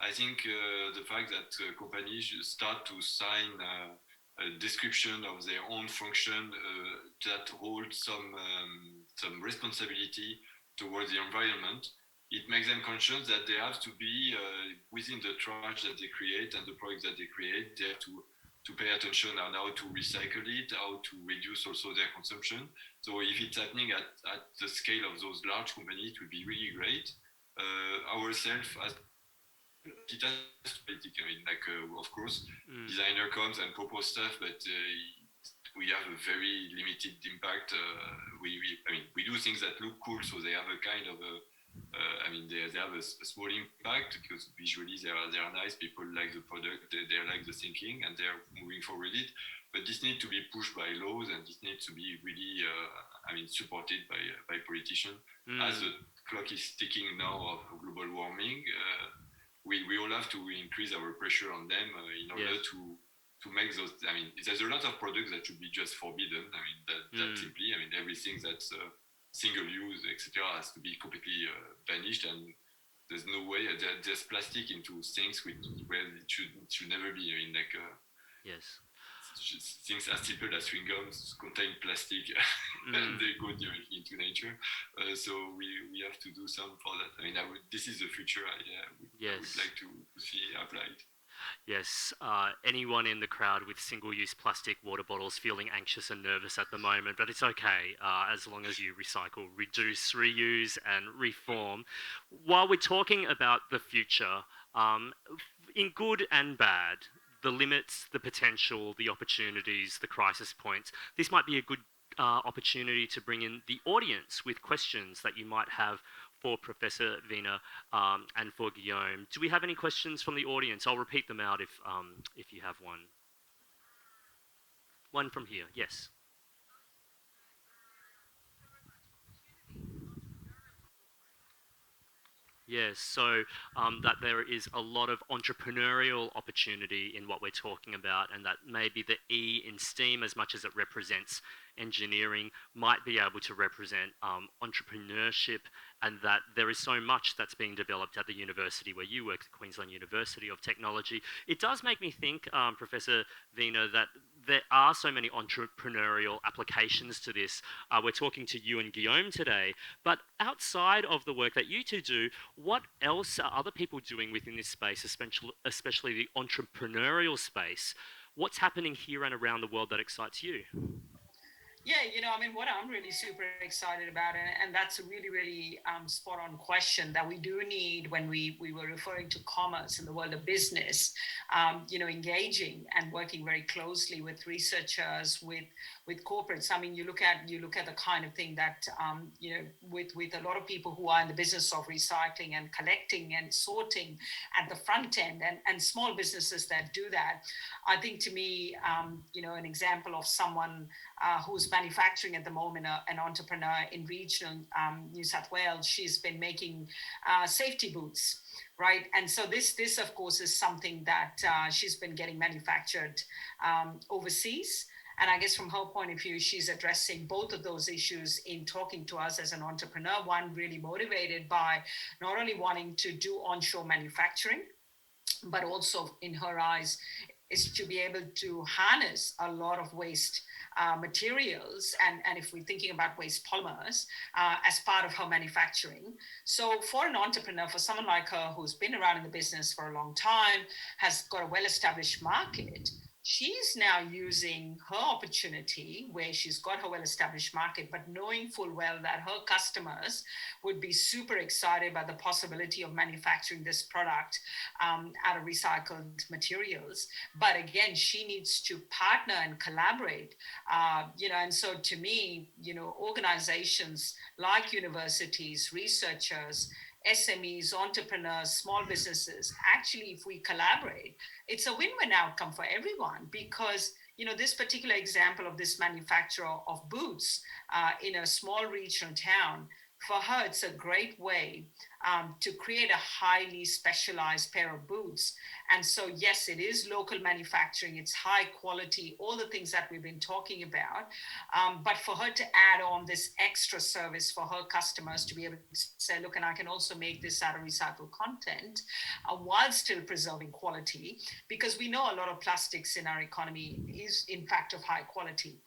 I think the fact that companies start to sign a description of their own function that hold some responsibility towards the environment, it makes them conscious that they have to be within the trash that they create and the products that they create. They have to pay attention on how to recycle it, how to reduce also their consumption. So if it's happening at the scale of those large companies, it would be really great. Ourselves as it has politic. I mean, of course, designer comes and propose stuff, but we have a very limited impact. We do things that look cool, so they have a kind of they have a small impact because visually they are nice. People like the product, they like the thinking, and they're moving forward with it. But this needs to be pushed by laws, and this needs to be really, supported by politicians. As the clock is ticking now of global warming. We all have to increase our pressure on them in order to make those. I mean, there's a lot of products that should be just forbidden. I mean, that simply. I mean, everything that's single use, etc., has to be completely banished. And there's no way there's plastic into things where it should never be. I mean, yes. Things as simple as chewing gums contain plastic and they go into nature. So we have to do some for that. I mean, this is the future I would like to see applied. Yes, anyone in the crowd with single-use plastic water bottles feeling anxious and nervous at the moment, but it's okay as long as you recycle, reduce, reuse, and reform. While we're talking about the future, in good and bad, the limits, the potential, the opportunities, the crisis points, this might be a good opportunity to bring in the audience with questions that you might have for Professor Vina and for Guillaume. Do we have any questions from the audience? I'll repeat them out if you have one. One from here, yes. Yes, so that there is a lot of entrepreneurial opportunity in what we're talking about, and that maybe the E in STEAM, as much as it represents engineering, might be able to represent entrepreneurship, and that there is so much that's being developed at the university where you work, the Queensland University of Technology. It does make me think, Professor Vina, that there are so many entrepreneurial applications to this. We're talking to you and Guillaume today, but outside of the work that you two do, what else are other people doing within this space, especially the entrepreneurial space? What's happening here and around the world that excites you? Yeah, what I'm really super excited about, and that's a really, really spot on question that we do need when we were referring to commerce in the world of business, engaging and working very closely with researchers, with corporates. I mean, you look at the kind of thing that, with a lot of people who are in the business of recycling and collecting and sorting at the front end and small businesses that do that. I think to me, an example of someone who's manufacturing at the moment, an entrepreneur in regional New South Wales. She's been making safety boots, right? And so this of course is something that she's been getting manufactured overseas. And I guess from her point of view, she's addressing both of those issues in talking to us as an entrepreneur. One, really motivated by not only wanting to do onshore manufacturing, but also in her eyes is to be able to harness a lot of waste materials, and if we're thinking about waste polymers as part of her manufacturing. So for an entrepreneur, for someone like her who's been around in the business for a long time, has got a well-established market, she's now using her opportunity where she's got her well-established market, but knowing full well that her customers would be super excited about the possibility of manufacturing this product out of recycled materials. But again, she needs to partner and collaborate, and so to me, organizations like universities, researchers, SMEs, entrepreneurs, small businesses, actually, if we collaborate, it's a win-win outcome for everyone, because this particular example of this manufacturer of boots in a small regional town, for her, it's a great way to create a highly specialized pair of boots. And so, yes, it is local manufacturing, it's high quality, all the things that we've been talking about. But for her to add on this extra service for her customers to be able to say, look, and I can also make this out of recycled content while still preserving quality, because we know a lot of plastics in our economy is, in fact, of high quality.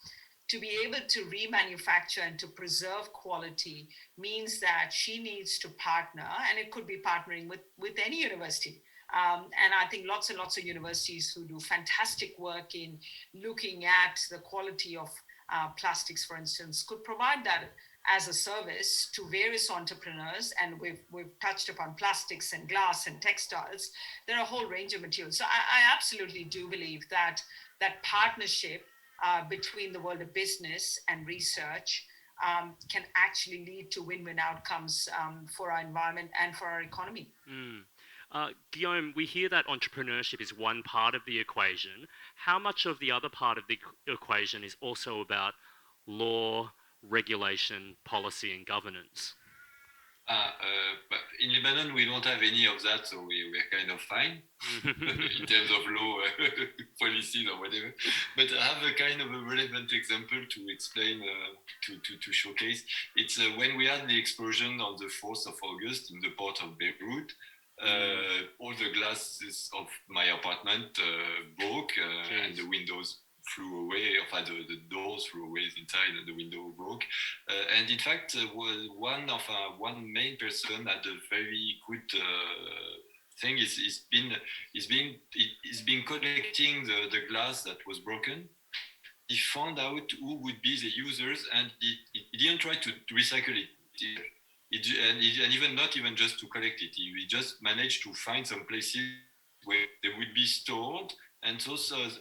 To be able to remanufacture and to preserve quality means that she needs to partner, and it could be partnering with any university. And I think lots and lots of universities who do fantastic work in looking at the quality of plastics, for instance, could provide that as a service to various entrepreneurs. And we've touched upon plastics and glass and textiles. There are a whole range of materials. So I absolutely do believe that partnership between the world of business and research can actually lead to win-win outcomes for our environment and for our economy. Guillaume, we hear that entrepreneurship is one part of the equation. How much of the other part of the equation is also about law, regulation, policy, and governance? But in Lebanon, we don't have any of that, so we're kind of fine in terms of law policies or whatever. But I have a kind of a relevant example to explain, to showcase. It's when we had the explosion on the 4th of August in the port of Beirut. All the glasses of my apartment broke, and the windows flew away, or the doors flew away inside, and the window broke. And in fact, one main person had a very good thing. He's been collecting the glass that was broken. He found out who would be the users, and he didn't try to recycle it. And even not even just to collect it. He just managed to find some places where they would be stored, and so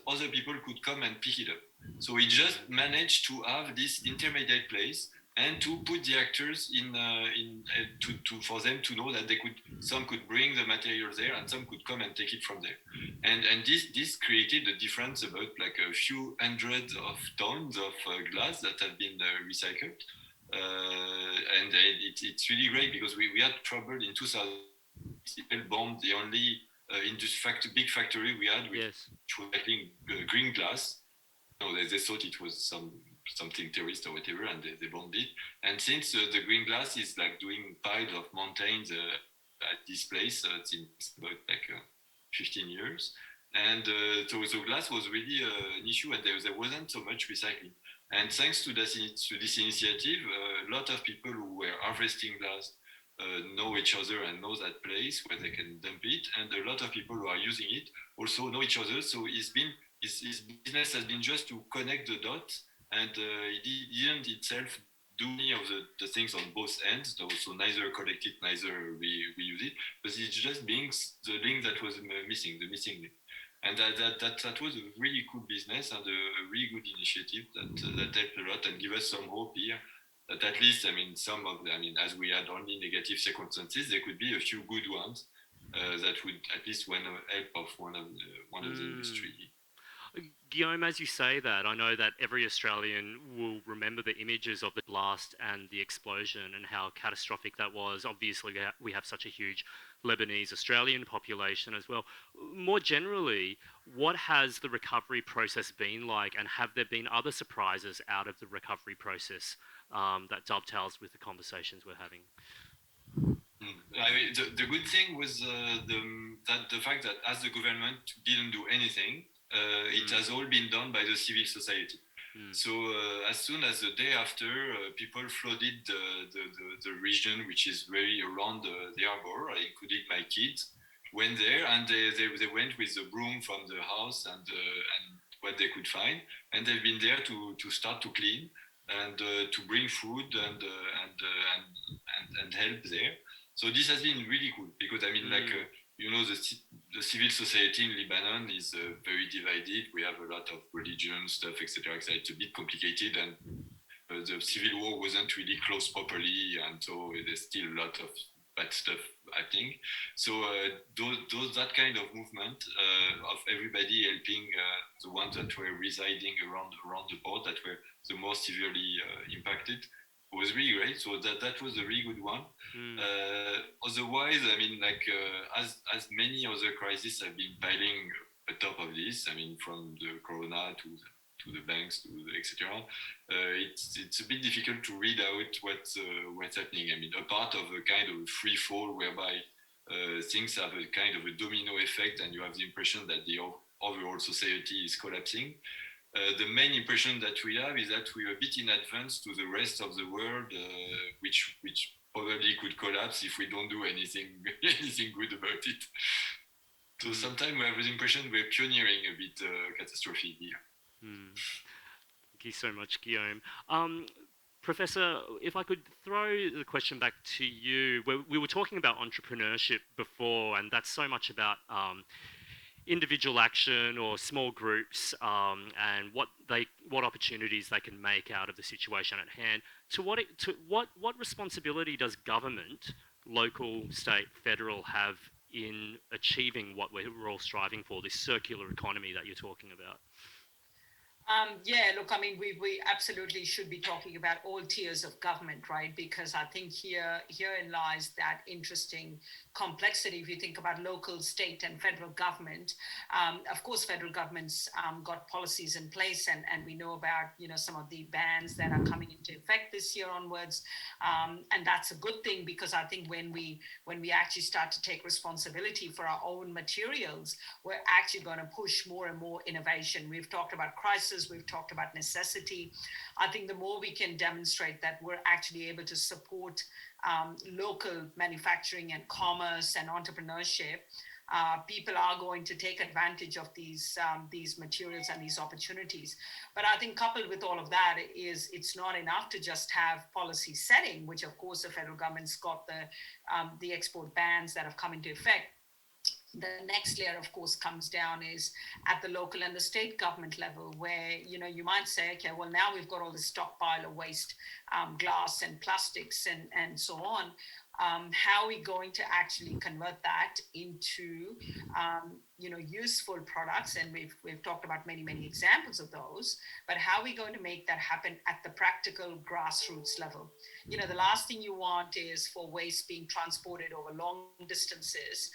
other people could come and pick it up. So we just managed to have this intermediate place and to put the actors for them to know that some could bring the materials there and some could come and take it from there. And this created a difference about like a few hundreds of tons of glass that have been recycled. And it's really great because we had trouble in 2000. People bombed the only big factory we had, which was making green glass. They thought it was something terrorist or whatever, and they bombed it. And since the green glass is like doing piles of mountains at this place, it's about like 15 years. And so glass was really an issue, and there wasn't so much recycling. And thanks to this initiative, a lot of people who were harvesting glass know each other and know that place where they can dump it, and a lot of people who are using it also know each other. So his business has been just to connect the dots, and he didn't itself do any of the things on both ends. So neither collect it, neither we use it, but it just brings the link that was missing, the missing link. And that was a really cool business and a really good initiative that helped a lot and give us some hope here. That at least, as we had only negative circumstances, there could be a few good ones that would at least help of one of the industry. Guillaume, as you say that, I know that every Australian will remember the images of the blast and the explosion and how catastrophic that was. Obviously, we have such a huge Lebanese Australian population as well. More generally, what has the recovery process been like, and have there been other surprises out of the recovery process that dovetails with the conversations we're having? The good thing was that the fact that as the government didn't do anything, it has all been done by the civil society. So as soon as the day after, people flooded the region, which is very around the harbor, including my kids, went there, and they went with the broom from the house and what they could find, and they've been there to start to clean and to bring food and help there. So this has been really cool because I mean, like the civil society in Lebanon is very divided. We have a lot of religion stuff, etc. It's a bit complicated, and the civil war wasn't really closed properly, and so there's still a lot of bad stuff, I think. So that kind of movement of everybody helping the ones that were residing around the port that were the most severely impacted was really great. So that was a really good one. Otherwise, I mean, like as many other crises have been piling atop of this, I mean, from the corona to the banks to the etc. It's a bit difficult to read out what's happening. I mean, a part of a kind of free fall whereby things have a kind of a domino effect, and you have the impression that the overall society is collapsing. The main impression that we have is that we're a bit in advance to the rest of the world, which probably could collapse if we don't do anything good about it. So sometimes we have the impression we're pioneering a bit catastrophe here. Thank you so much, Guillaume. Professor, if I could throw the question back to you. We were talking about entrepreneurship before, and that's so much about individual action or small groups and what opportunities they can make out of the situation at hand. What responsibility does government, local, state, federal, have in achieving what we're all striving for, this circular economy that you're talking about? Yeah, look, I mean, we absolutely should be talking about all tiers of government, right? Because I think herein lies that interesting complexity. If you think about local, state, and federal government, of course, federal government's got policies in place, and we know about some of the bans that are coming into effect this year onwards, and that's a good thing because I think when we actually start to take responsibility for our own materials, we're actually going to push more and more innovation. We've talked about crisis. We've talked about necessity. I think the more we can demonstrate that we're actually able to support local manufacturing and commerce and entrepreneurship, people are going to take advantage of these materials and these opportunities. But I think coupled with all of that is it's not enough to just have policy setting, which of course the federal government's got the export bans that have come into effect. The next layer, of course, comes down is at the local and the state government level, where you might say, okay, well, now we've got all this stockpile of waste, glass and plastics and so on. How are we going to actually convert that into useful products? And we've talked about many examples of those, but how are we going to make that happen at the practical grassroots level? The last thing you want is for waste being transported over long distances,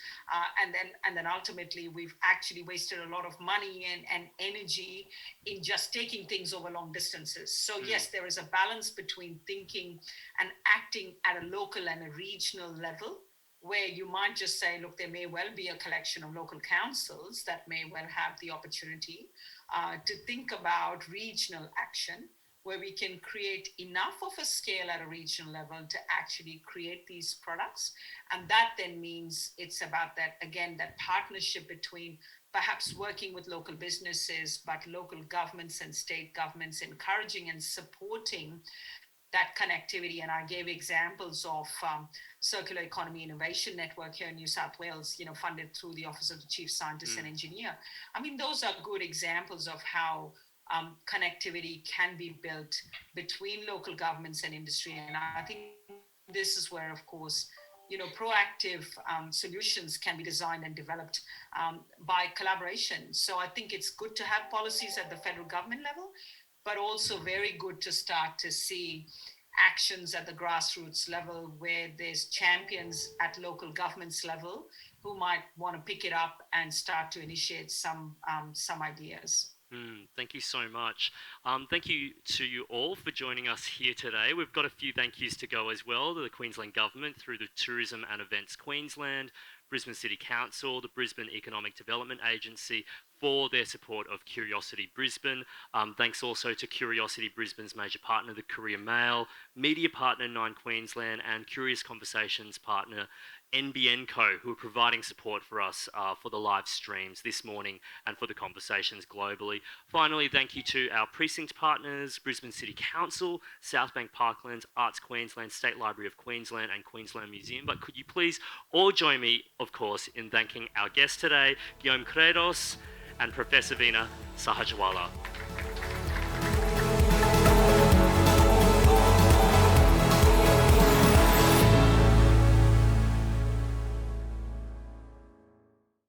and then ultimately we've actually wasted a lot of money and energy in just taking things over long distances. So yes, there is a balance between thinking and acting at a local and a regional level, where you might just say, look, there may well be a collection of local councils that may well have the opportunity to think about regional action, where we can create enough of a scale at a regional level to actually create these products. And that then means it's about that, again, that partnership between perhaps working with local businesses, but local governments and state governments encouraging and supporting that connectivity. And I gave examples of Circular Economy Innovation Network here in New South Wales, funded through the Office of the Chief Scientist and Engineer. I mean, those are good examples of how connectivity can be built between local governments and industry. And I think this is where, of course, proactive solutions can be designed and developed by collaboration. So I think it's good to have policies at the federal government level, but also very good to start to see actions at the grassroots level where there's champions at local governments level who might want to pick it up and start to initiate some ideas. Thank you so much. Thank you to you all for joining us here today. We've got a few thank yous to go as well to the Queensland Government through the Tourism and Events Queensland, Brisbane City Council, the Brisbane Economic Development Agency for their support of Curiosity Brisbane. Thanks also to Curiosity Brisbane's major partner, the Courier Mail, media partner Nine Queensland, and Curious Conversations partner NBN Co, who are providing support for us for the live streams this morning and for the conversations globally. Finally, thank you to our precinct partners, Brisbane City Council, Southbank Parklands, Arts Queensland, State Library of Queensland and Queensland Museum. But could you please all join me, of course, in thanking our guests today, Guillaume Credos and Professor Veena Sahajwala.